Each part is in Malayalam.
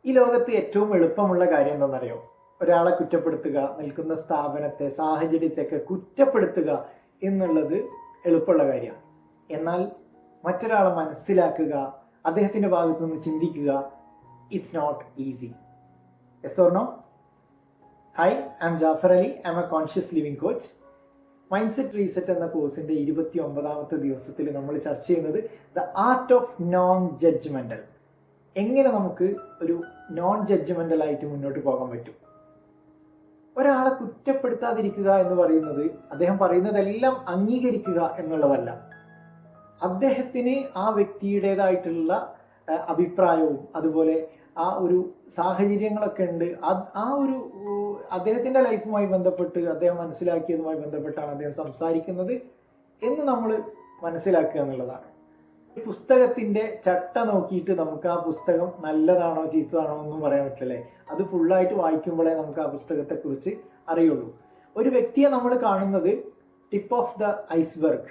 ഈ ലോകത്ത് ഏറ്റവും എളുപ്പമുള്ള കാര്യം എന്താണെന്നറിയോ? ഒരാളെ കുറ്റപ്പെടുത്തുക, നിൽക്കുന്ന സ്ഥാപനത്തെ, സാഹചര്യത്തെയൊക്കെ കുറ്റപ്പെടുത്തുക എന്നുള്ളത് എളുപ്പമുള്ള കാര്യമാണ്. എന്നാൽ മറ്റൊരാളെ മനസ്സിലാക്കുക, അദ്ദേഹത്തിൻ്റെ ഭാഗത്തു നിന്ന് ചിന്തിക്കുക, it's not easy. Yes or no? Hi, I am Jafar Ali. I am a conscious living coach. Mind set reset എന്ന കോഴ്സിൻ്റെ 29ാമത്തെ ദിവസത്തിൽ നമ്മൾ ചർച്ച ചെയ്യുന്നത് the art of non judgemental. എങ്ങനെ നമുക്ക് ഒരു നോൺ ജഡ്ജ്മെൻ്റൽ ആയിട്ട് മുന്നോട്ട് പോകാൻ പറ്റും. ഒരാളെ കുറ്റപ്പെടുത്താതിരിക്കുക എന്ന് പറയുന്നത് അദ്ദേഹം പറയുന്നതെല്ലാം അംഗീകരിക്കുക എന്നുള്ളതല്ല. അദ്ദേഹത്തിന് ആ വ്യക്തിയുടേതായിട്ടുള്ള അഭിപ്രായവും അതുപോലെ ആ ഒരു സാഹചര്യങ്ങളൊക്കെ ഉണ്ട്. ആ ഒരു അദ്ദേഹത്തിൻ്റെ ലൈഫുമായി ബന്ധപ്പെട്ട് അദ്ദേഹം മനസ്സിലാക്കിയതുമായി ബന്ധപ്പെട്ടാണ് അദ്ദേഹം സംസാരിക്കുന്നത് എന്ന് നമ്മൾ മനസ്സിലാക്കുക എന്നുള്ളതാണ്. പുസ്തകത്തിൻ്റെ ചട്ട നോക്കിയിട്ട് നമുക്ക് ആ പുസ്തകം നല്ലതാണോ ചീത്തതാണോ ഒന്നും പറയാൻ പറ്റില്ലേ. അത് ഫുള്ളായിട്ട് വായിക്കുമ്പോഴേ നമുക്ക് ആ പുസ്തകത്തെക്കുറിച്ച് അറിയുള്ളൂ. ഒരു വ്യക്തിയെ നമ്മൾ കാണുന്നത് ടിപ്പ് ഓഫ് ദ ഐസ്ബർഗ്.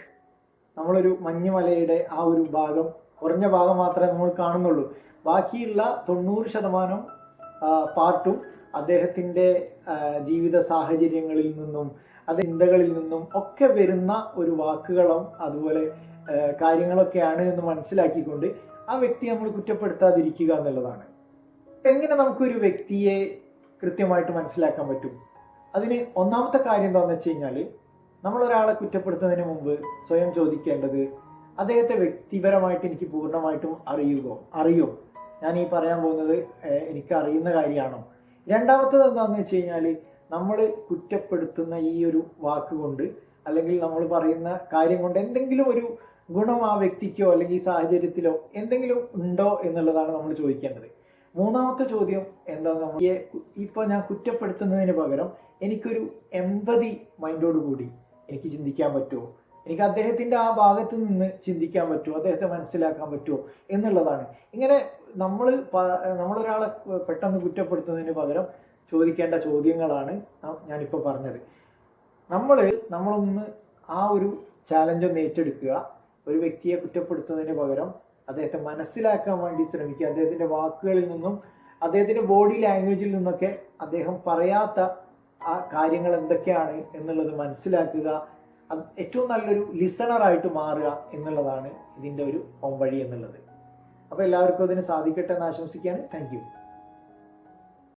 നമ്മളൊരു മഞ്ഞുമലയുടെ ആ ഒരു ഭാഗം, കുറഞ്ഞ ഭാഗം മാത്രമേ നമ്മൾ കാണുന്നുള്ളൂ. ബാക്കിയുള്ള 90% പാർട്ടും അദ്ദേഹത്തിൻ്റെ ജീവിത സാഹചര്യങ്ങളിൽ നിന്നും ചിന്തകളിൽ നിന്നും ഒക്കെ വരുന്ന ഒരു വാക്കുകളും അതുപോലെ കാര്യങ്ങളൊക്കെയാണ് എന്ന് മനസ്സിലാക്കിക്കൊണ്ട് ആ വ്യക്തിയെ നമ്മൾ കുറ്റപ്പെടുത്താതിരിക്കുക എന്നുള്ളതാണ്. എങ്ങനെ നമുക്കൊരു വ്യക്തിയെ കൃത്യമായിട്ട് മനസ്സിലാക്കാൻ പറ്റും? അതിന് ഒന്നാമത്തെ കാര്യം എന്താണെന്ന് വെച്ച് കഴിഞ്ഞാൽ, നമ്മളൊരാളെ കുറ്റപ്പെടുത്തുന്നതിന് മുമ്പ് സ്വയം ചോദിക്കേണ്ടത്, അദ്ദേഹത്തെ വ്യക്തിപരമായിട്ട് എനിക്ക് പൂർണ്ണമായിട്ടും അറിയോ? ഞാൻ ഈ പറയാൻ പോകുന്നത് എനിക്ക് അറിയുന്ന കാര്യമാണോ? രണ്ടാമത്തത് എന്താണെന്ന് വെച്ച് കഴിഞ്ഞാൽ, നമ്മൾ കുറ്റപ്പെടുത്തുന്ന ഈ ഒരു വാക്കുകൊണ്ട് അല്ലെങ്കിൽ നമ്മൾ പറയുന്ന കാര്യം കൊണ്ട് എന്തെങ്കിലും ഒരു ഗുണം ആ വ്യക്തിക്കോ അല്ലെങ്കിൽ സാഹചര്യത്തിലോ എന്തെങ്കിലും ഉണ്ടോ എന്നുള്ളതാണ് നമ്മൾ ചോദിക്കേണ്ടത്. മൂന്നാമത്തെ ചോദ്യം എന്താണെന്ന്, ഇപ്പോൾ ഞാൻ കുറ്റപ്പെടുത്തുന്നതിന് പകരം എനിക്കൊരു എമ്പതി മൈൻഡോട് കൂടി എനിക്ക് ചിന്തിക്കാൻ പറ്റുമോ, എനിക്ക് അദ്ദേഹത്തിൻ്റെ ആ ഭാഗത്ത് നിന്ന് ചിന്തിക്കാൻ പറ്റുമോ, അദ്ദേഹത്തെ മനസ്സിലാക്കാൻ പറ്റുമോ എന്നുള്ളതാണ്. ഇങ്ങനെ നമ്മളൊരാളെ പെട്ടെന്ന് കുറ്റപ്പെടുത്തുന്നതിന് പകരം ചോദിക്കേണ്ട ചോദ്യങ്ങളാണ് ഞാനിപ്പോൾ പറഞ്ഞത്. നമ്മളൊന്ന് ആ ഒരു ചാലഞ്ച് ഒന്ന് ഏറ്റെടുക്കുക. ഒരു വ്യക്തിയെ കുറ്റപ്പെടുത്തുന്നതിന് പകരം അദ്ദേഹത്തെ മനസ്സിലാക്കാൻ വേണ്ടി ശ്രമിക്കുക. അദ്ദേഹത്തിൻ്റെ വാക്കുകളിൽ നിന്നും അദ്ദേഹത്തിൻ്റെ ബോഡി ലാംഗ്വേജിൽ നിന്നൊക്കെ അദ്ദേഹം പറയാത്ത ആ കാര്യങ്ങൾ എന്തൊക്കെയാണ് എന്നുള്ളത് മനസ്സിലാക്കുക. ഏറ്റവും നല്ലൊരു ലിസണറായിട്ട് മാറുക എന്നുള്ളതാണ് ഇതിൻ്റെ ഒരു വഴി എന്നുള്ളത്. അപ്പോൾ എല്ലാവർക്കും അതിന് സാധിക്കട്ടെ എന്ന് ആശംസിക്കുകയാണ്. Thank you.